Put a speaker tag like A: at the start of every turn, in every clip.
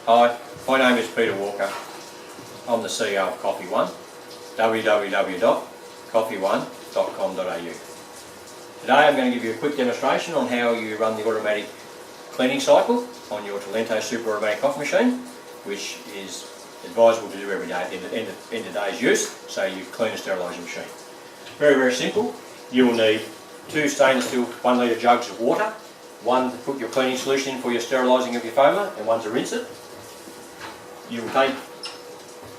A: Hi, my name is Peter Walker. I'm the CEO of Coffee One, www.coffeeone.com.au. Today I'm going to give you a quick demonstration on how you run the automatic cleaning cycle on your Talento Super Automatic coffee machine, which is advisable to do every day at the end of day's use, so you clean and sterilise your machine. Very, very simple. You will need 2 stainless steel 1 litre jugs of water, one to put your cleaning solution in for your sterilising of your foamer and one to rinse it. You will take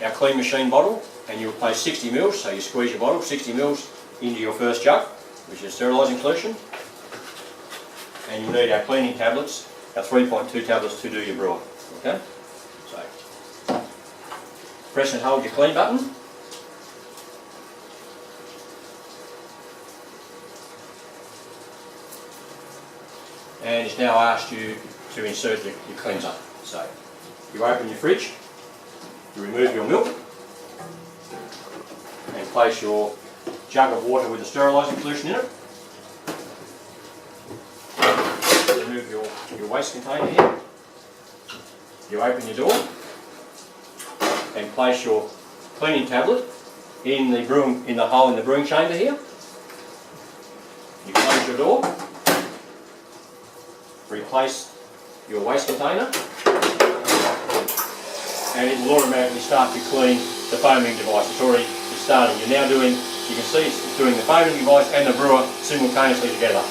A: our clean machine bottle and you will place 60 mils, so you squeeze your bottle 60 mils into your first jug, which is sterilising solution, and you'll need our cleaning tablets, our 3.2 tablets to do your brewer. Okay? So press and hold your clean button, and it's now asked you to insert your cleanser. So you open your fridge, you remove your milk and place your jug of water with the sterilising solution in it. Remove your waste container here. You open your door and place your cleaning tablet in the hole in the brewing chamber here. You close your door, replace your waste container, and it will automatically start to clean the foaming device. It's starting. You can see it's doing the foaming device and the brewer simultaneously together.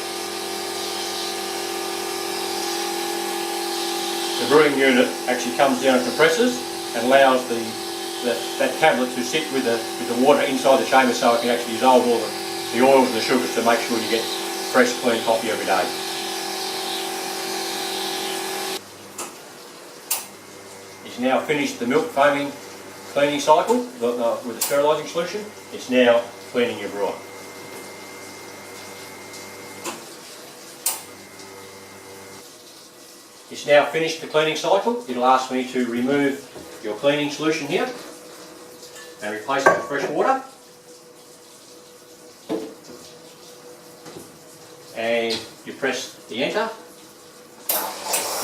A: The brewing unit actually comes down and compresses and allows that tablet to sit with the water inside the chamber, so it can actually dissolve all the oils and the sugars to make sure you get fresh, clean coffee every day. It's now finished the milk foaming cleaning cycle with the sterilising solution. It's now cleaning your brewer. It's now finished the cleaning cycle. It'll ask me to remove your cleaning solution here and replace it with fresh water. And you press the enter.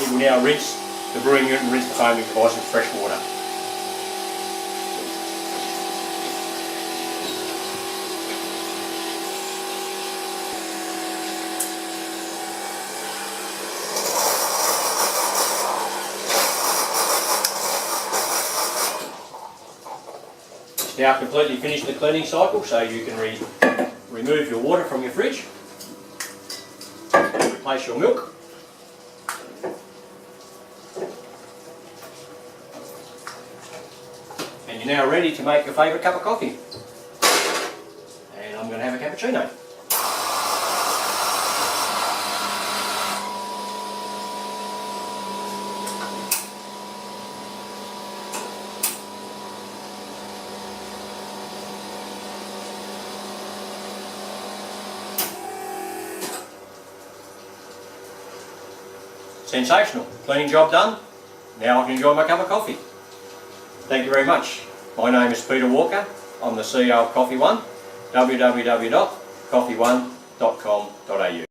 A: It will now rinse the brewing unit and rinse the foaming device with fresh water. It's now completely finished the cleaning cycle, so you can remove your water from your fridge, replace your milk, and you're now ready to make your favourite cup of coffee. And I'm going to have a cappuccino. Sensational. Cleaning job done. Now I can enjoy my cup of coffee. Thank you very much. My name is Peter Walker. I'm the CEO of Coffee One, www.coffeeone.com.au.